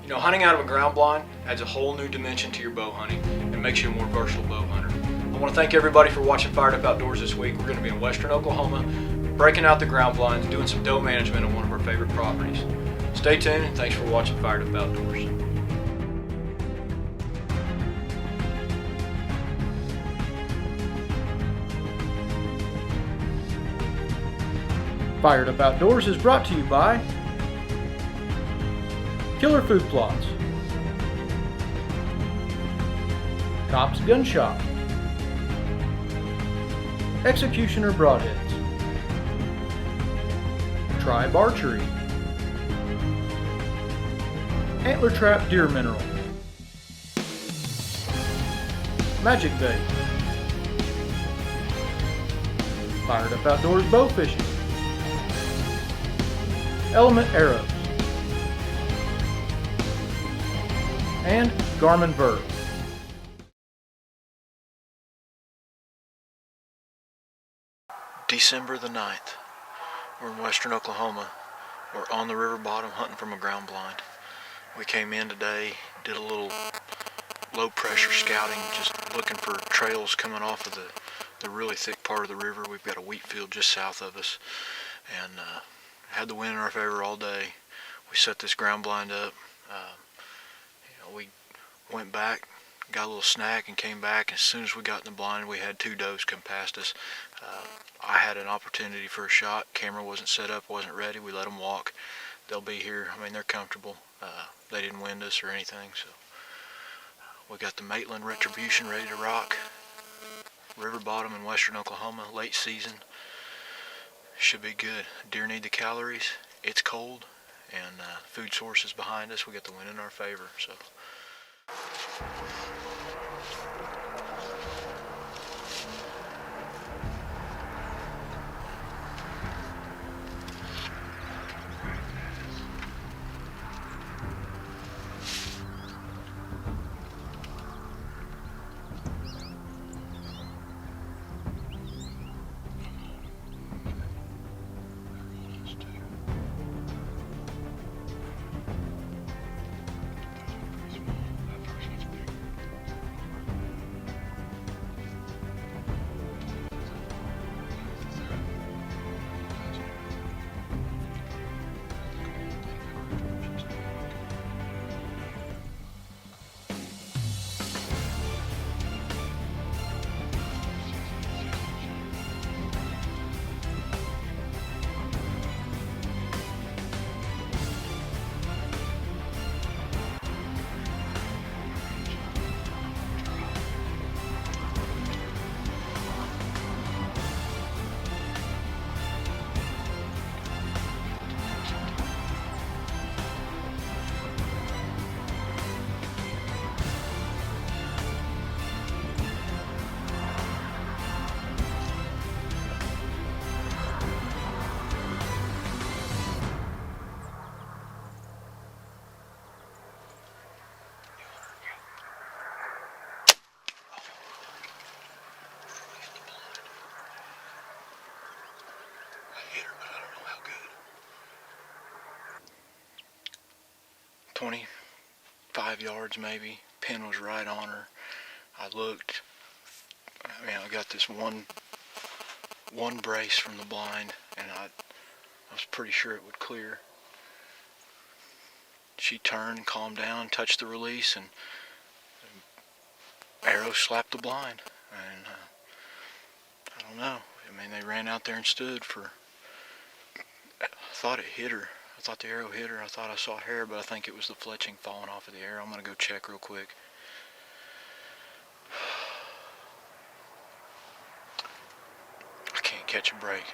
You know, hunting out of a ground blind adds a whole new dimension to your bow hunting and makes you a more versatile bow hunter. I want to thank everybody for watching Fired Up Outdoors this week. We're going to be in western Oklahoma, breaking out the ground blinds, doing some doe management on one of our favorite properties. Stay tuned, and thanks for watching Fired Up Outdoors. Fired Up Outdoors is brought to you by Killer Food Plots, Cops Gun Shop, Executioner Broadheads, Tribe Archery, Antler Trap Deer Mineral, Magic Bait, Fired Up Outdoors Bow Fishing, Element Arrows, and Garmin Verve. December the 9th. We're in western Oklahoma. We're on the river bottom hunting from a ground blind. We came in today, did a little low pressure scouting, just looking for trails coming off of the really thick part of the river. We've got a wheat field just south of us, and had the wind in our favor all day. We set this ground blind up. We went back, got a little snack, and came back. As soon as we got in the blind, we had two does come past us. I had an opportunity for a shot. Camera wasn't set up, wasn't ready. We let them walk. They'll be here. I mean, they're comfortable. They didn't wind us or anything. So we got the Maitland Retribution ready to rock. River bottom in western Oklahoma, late season. Should be good. Deer need the calories. It's cold, and food sources behind us. We got the wind in our favor. So. Hit her, but I don't know how good. 25 yards maybe. Pin was right on her. I looked. I mean, I got this one brace from the blind, and I was pretty sure it would clear. She turned, calmed down, touched the release, and arrow slapped the blind. And I don't know. I mean, they ran out there and stood for. I thought it hit her. I thought the arrow hit her. I thought I saw hair, but I think it was the fletching falling off of the arrow. I'm going to go check real quick. I can't catch a break.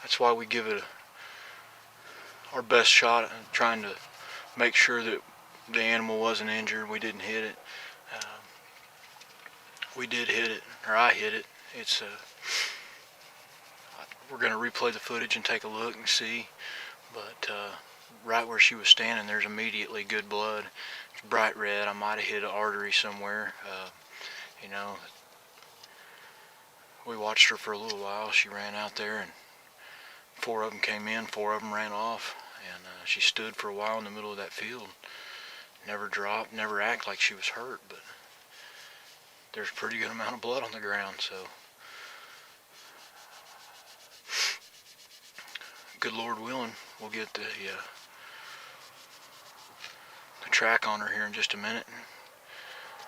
That's why we give it our best shot at trying to make sure that the animal wasn't injured. We didn't hit it. We did hit it, or I hit it. It's we're going to replay the footage and take a look and see, but right where she was standing, there's immediately good blood. It's bright red. I might have hit an artery somewhere. You know, we watched her for a little while. She ran out there, and 4 of them came in, 4 of them ran off, and she stood for a while in the middle of that field. Never dropped, never acted like she was hurt, but there's a pretty good amount of blood on the ground, so good Lord willing, we'll get the track on her here in just a minute.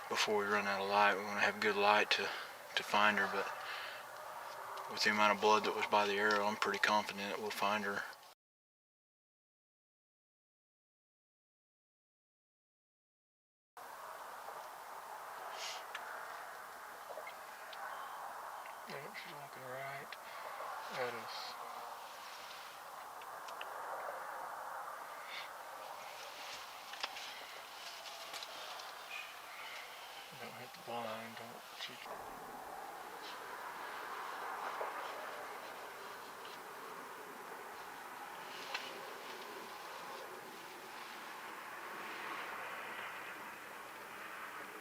Before we run out of light, we want to have good light to find her, but with the amount of blood that was by the arrow, I'm pretty confident that we'll find her. Yep, she's looking right at us. Don't hit the blind, don't cheat.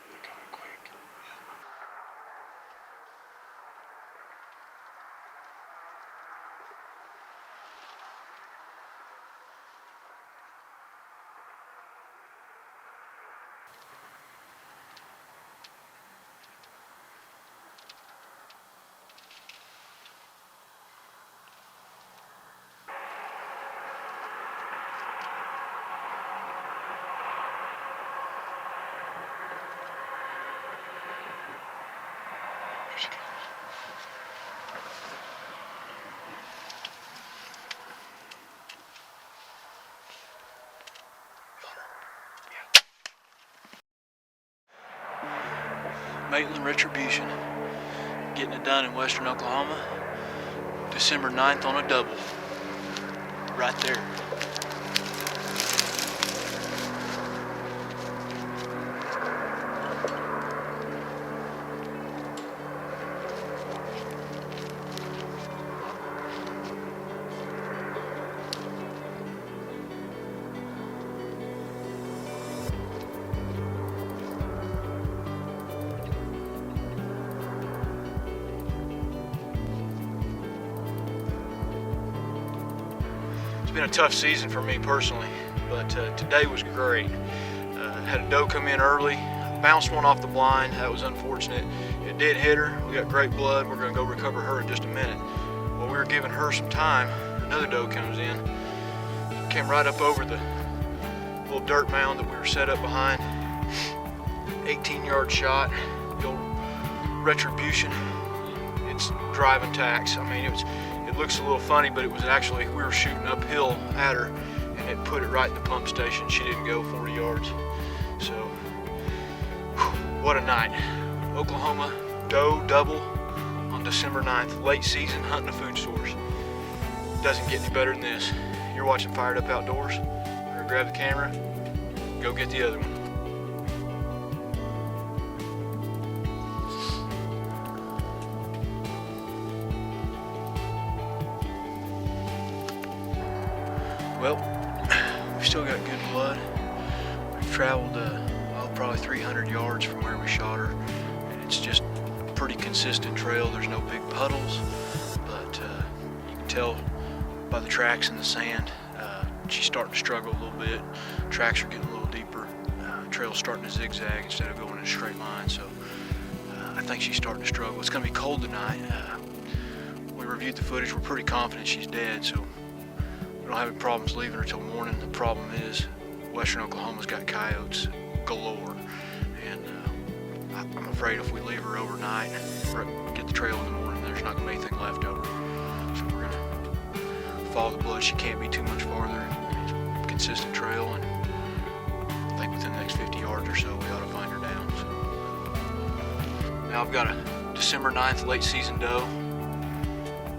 They're coming quick. Maitland Retribution, getting it done in western Oklahoma, December 9th on a double, right there. It's been a tough season for me personally, but today was great. Had a doe come in early, bounced one off the blind. That was unfortunate. It did hit her. We got great blood. We're going to go recover her in just a minute. While we were giving her some time, another doe comes in. Came right up over the little dirt mound that we were set up behind. 18-yard shot. The old Retribution. It's driving tacks. I mean, it looks a little funny, but it was actually, we were shooting uphill at her, and it put it right in the pump station. She didn't go 40 yards. So, what a night. Oklahoma doe double on December 9th. Late season hunting a food source. Doesn't get any better than this. You're watching Fired Up Outdoors. I'm gonna grab the camera, go get the other one. Well, we've still got good blood. We've traveled probably 300 yards from where we shot her, and it's just a pretty consistent trail. There's no big puddles, but you can tell by the tracks in the sand, she's starting to struggle a little bit. Tracks are getting a little deeper. Trail's starting to zigzag instead of going in a straight line, so I think she's starting to struggle. It's going to be cold tonight. We reviewed the footage. We're pretty confident she's dead, so we don't have any problems leaving her till morning. The problem is western Oklahoma's got coyotes galore, and I'm afraid if we leave her overnight, get the trail in the morning, there's not going to be anything left over. So we're going to follow the blood. She can't be too much farther. It's a consistent trail, and I think within the next 50 yards or so we ought to find her down. So now I've got a December 9th late season doe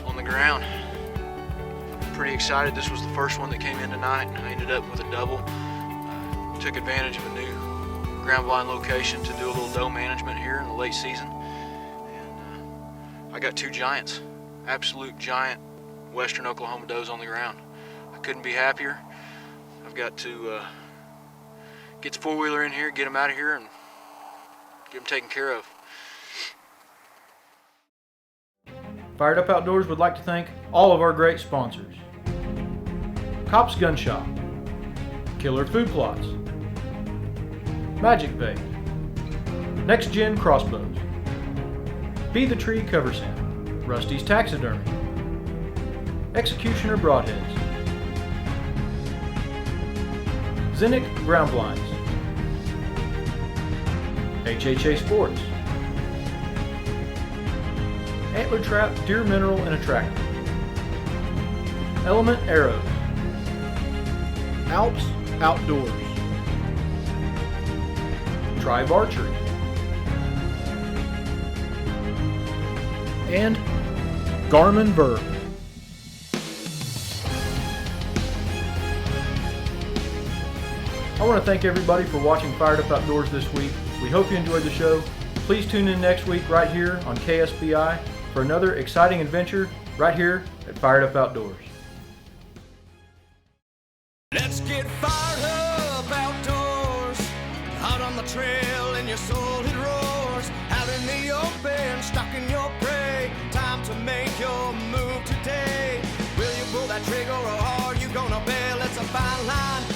on the ground. Pretty excited. This was the first one that came in tonight. I ended up with a double. Took advantage of a new ground blind location to do a little doe management here in the late season. And I got 2 giants, absolute giant western Oklahoma does on the ground. I couldn't be happier. I've got to get the four-wheeler in here, get him out of here, and get him taken care of. Fired Up Outdoors would like to thank all of our great sponsors: Cops Gun Shop, Killer Food Plots, Magic Bait, Next Gen Crossbows, Be the Tree Cover Sim, Rusty's Taxidermy, Executioner Broadheads, Zinnick Ground Blinds, HHA Sports, Antler Trap Deer Mineral and Attractor, Element Arrows, Alps Outdoors, Tribe Archery, and Garmin Verb. I want to thank everybody for watching Fired Up Outdoors this week. We hope you enjoyed the show. Please tune in next week right here on KSBI for another exciting adventure right here at Fired Up Outdoors. Let's get fired up outdoors, out on the trail and your soul it roars, out in the open, stalking your prey, time to make your move today. Will you pull that trigger or are you gonna bail? It's a fine line